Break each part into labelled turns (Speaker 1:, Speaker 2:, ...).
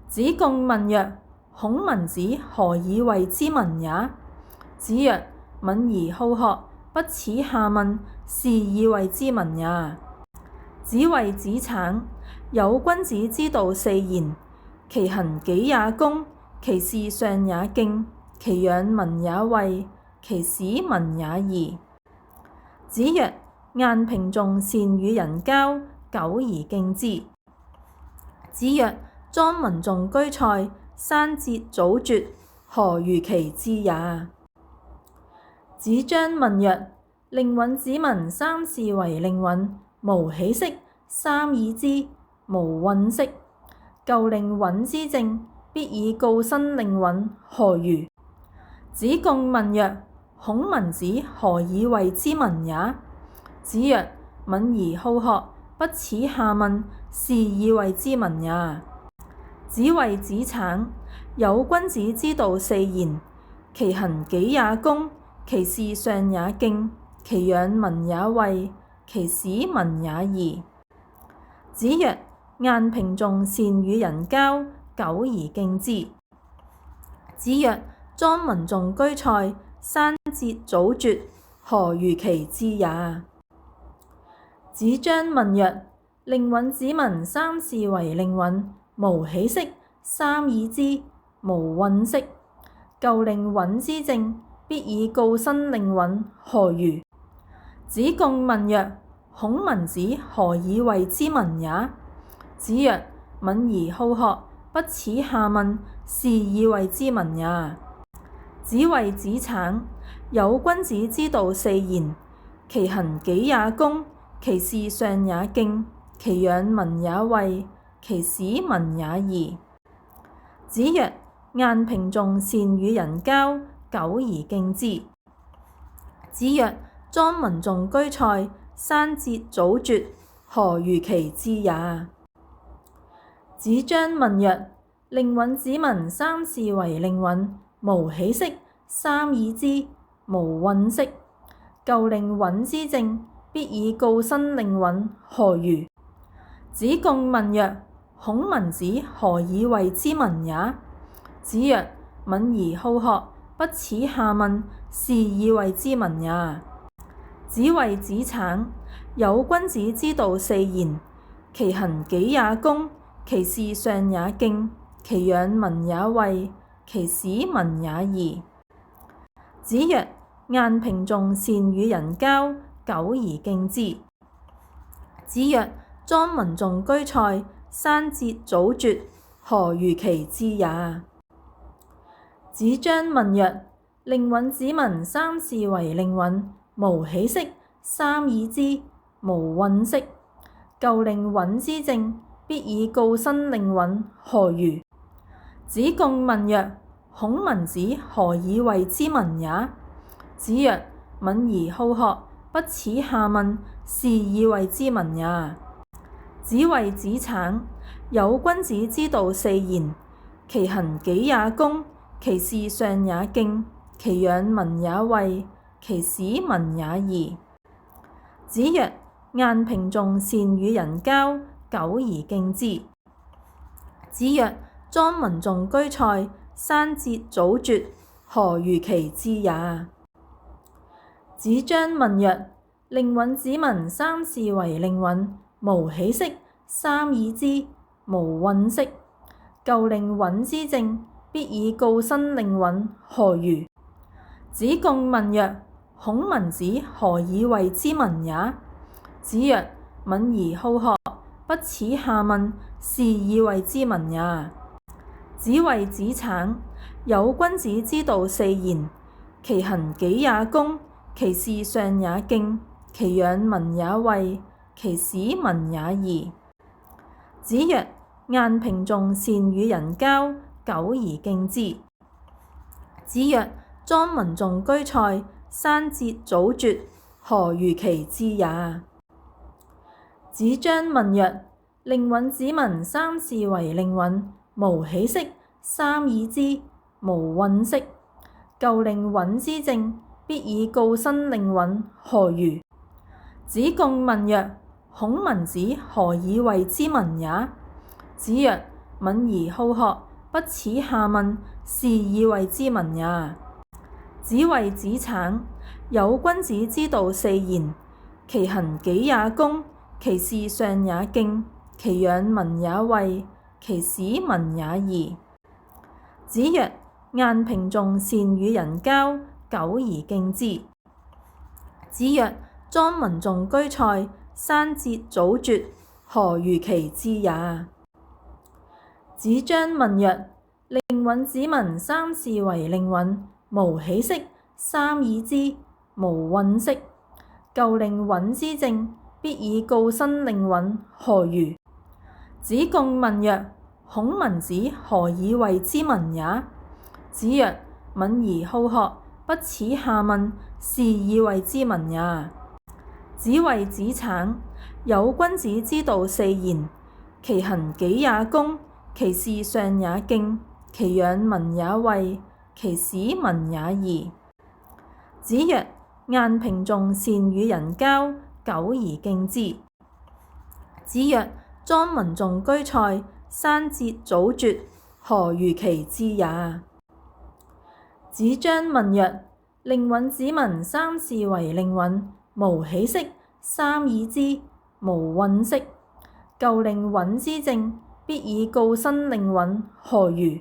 Speaker 1: 子貢問曰：孔文子何以為之文也？子曰：敏而好學，不恥下問，是以為之文也。子謂子產：有君子之道四言，其行己也公，其事上也敬，其養民也惠，其使民也義。子曰：晏平仲善與人交，久而敬之。子曰：莊文仲居塞，山節祖絕，何如其志也？子張問曰：令尹子文三事為令尹，無喜色，三已之，無愠色。舊令尹之政，必以告新令尹，何如？子貢問曰：孔文子何以為之文也？子曰：敏而好學，不恥下問，是以為之文也。子謂子產：有君子之道四言，其行己也公，其事上也敬，其養民也惠，其使民也義。子曰：晏平仲善與人交，久而敬之。子曰：莊文仲居塞，山節祖絕，何如其志也？子張問曰：令尹子文三事為令尹，無喜色，三已之，無愠色。舊令尹之政，必以告新令尹，何如？子貢問曰：孔文子何以為之文也？子曰：敏而好學，不恥下問，是以為之文也。子謂子產：有君子之道四言，其行己也公，其事上也敬，其養民也惠，其使民也義。子曰：晏平仲善與人交，久而敬之。子曰：莊文仲居塞，山節祖絕，何如其志也？子張問曰：令尹子文三事為令尹，無喜色，三已之，無愠色。舊令尹之政，必以告新令尹，何如？子貢問曰：孔文子何以為之文也？子曰：敏而好學，不恥下問，是以為之文也。子謂子產：有君子之道四言，其行己也公，其事上也敬，其養民也惠，其使民也義。子曰：晏平仲善與人交，久而敬之。子曰：莊文仲居塞，山節祖絕，何如其志也？子張問曰：令尹子文三事為令尹，無喜色，三已之，無愠色。舊令尹之政，必以告新令尹，何如？子貢問曰：孔文子何以為之文也？子曰：敏而好學，不恥下問，是以為之文也。子謂子產：有君子之道四言，其行己也公，其事上也敬，其養民也惠，其使民也義。子曰：晏平仲善與人交，久而敬之。子曰：莊文仲居塞，山節祖絕，何如其志也？子張問曰：令尹子文三事為令尹，無喜色，三已之，無愠色。舊令尹之政，必以告新令尹，何如？子貢問曰：孔文子何以為之文也？子曰：敏而好學，不恥下問，是以為之文也。子謂子產：有君子之道四言，其行己也公，其事上也敬，其養民也惠，其使民也義。子曰：晏平仲善與人交，久而敬之。子曰：莊文仲居塞，山節祖絕，何如其志也？子張問曰：令尹子文三事為令尹，無喜色，三已之，無愠色。舊令尹之政，必以告新令尹，何如？子貢問曰：孔文子何以為之文也？子曰：敏而好學，不恥下問，是以謂之文也。子謂子產：有君子之道四言，其行己也恭，其事上也敬，其養民也惠，其使民也義。子曰：晏平仲善與人交，久而敬之。子曰：莊文仲居塞，山節祖絕，何如其志也？子張問曰：令尹子文三事為令尹，無喜色；三已之，無愠色。舊令尹之政，必以告新令尹，何如？子貢問曰：孔文子何以謂之文也？子曰：敏而好學，不恥下問，是以謂之文也。子謂子產：有君子之道四言，其行己也恭，其事上也敬，其養民也惠，其使民也義。子曰：晏平仲善與人交，久而敬之。子曰：莊文仲居塞，山節祖絕，何如其志也？子張問曰：令尹子文三事為令尹，無喜色；三已之，無愠色。舊令尹之政，必以告新令尹，何如？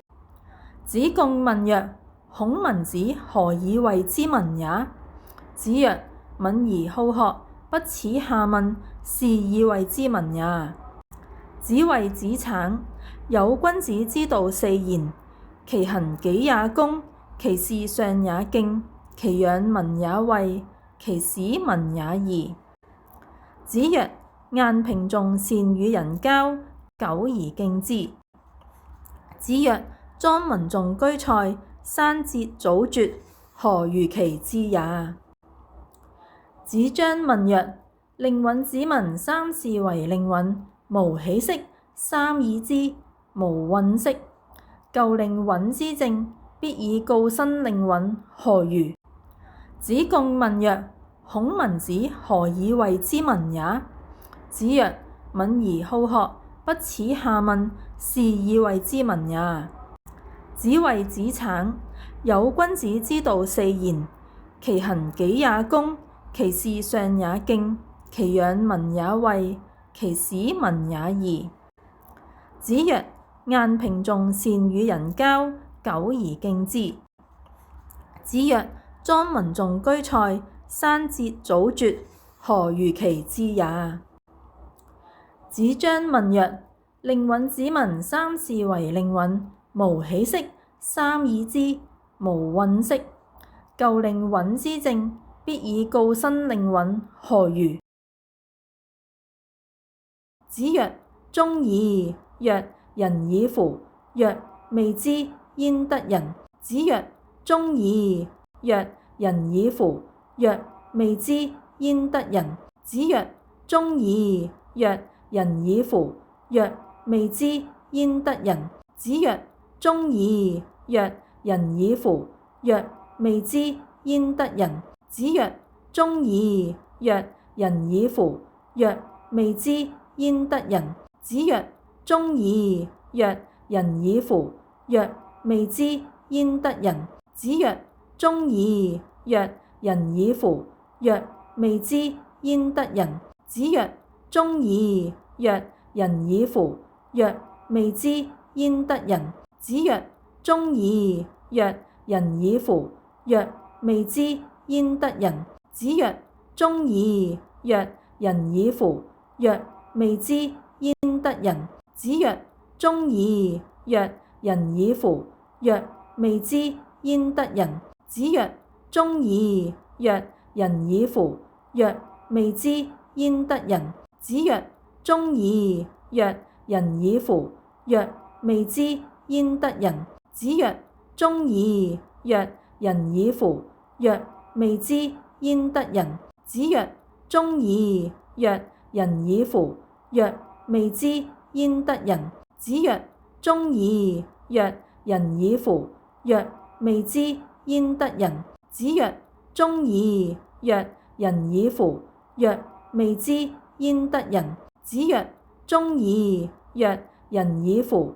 Speaker 1: 子貢問曰：孔文子何以謂之文也？子曰：敏而好學，不恥下問，是以謂之文也。子謂子產：有君子之道四言，其行己也恭，其事上也敬，其養民也惠，其使民也義。子曰：晏平仲善與人交，久而敬之。子曰：莊文仲居塞，山節祖絕，何如其志也？子張問曰：令尹子文三事為令尹，無喜色；三已之，無愠色。舊令尹之政，必以告新令尹，何如？子貢問曰：孔文子何以謂之文也？子曰：敏而好學，不恥下問，是以謂之文也。子謂子產：有君子之道四言，其行己也恭，其事上也敬，其養民也惠，其使民也義。子曰：晏平仲善與人交，久而敬之。子曰：莊文仲居塞，山節祖絕，何如其志也？子張問曰：令尹子文三事為令尹，無喜色；三已之，無愠色。舊令尹之政，必以告新令尹，何如？子曰：忠矣。曰：仁矣乎！曰：未之，焉得仁？子曰：忠矣。曰：仁矣乎！曰：未之，焉得仁？子曰：忠矣。曰：仁矣乎！曰：未之，焉得仁？子曰：忠矣。曰：仁矣乎！曰：未之，焉得仁？子曰：忠矣。曰：仁矣乎！曰：未之，焉得仁？子曰：忠矣。曰：仁矣乎！曰：未之，焉得仁？子曰：忠矣。曰：仁矣乎！曰：未之，焉得仁？子曰：忠矣。曰：仁矣乎！曰：未之，焉得仁？子曰：忠矣。曰：仁矣乎！曰：未之，焉得仁？子曰：忠矣。曰：仁矣乎！曰：未之，焉得仁？子曰：忠矣。曰：仁矣乎！曰：未之，焉得仁？子曰：忠矣。曰：仁矣乎！曰：未之，焉得仁？子曰：忠矣。曰：仁矣乎！曰：未之，焉得仁？子曰：忠矣。曰：仁矣乎！曰：未之，焉得仁？子曰：忠矣。曰：仁矣乎！曰：未之，焉得仁？子曰：忠矣。曰：仁矣乎！曰：未之，焉得仁？子曰：忠矣。曰：仁矣乎！曰：未之，焉得仁？子曰：忠矣。曰：仁矣乎！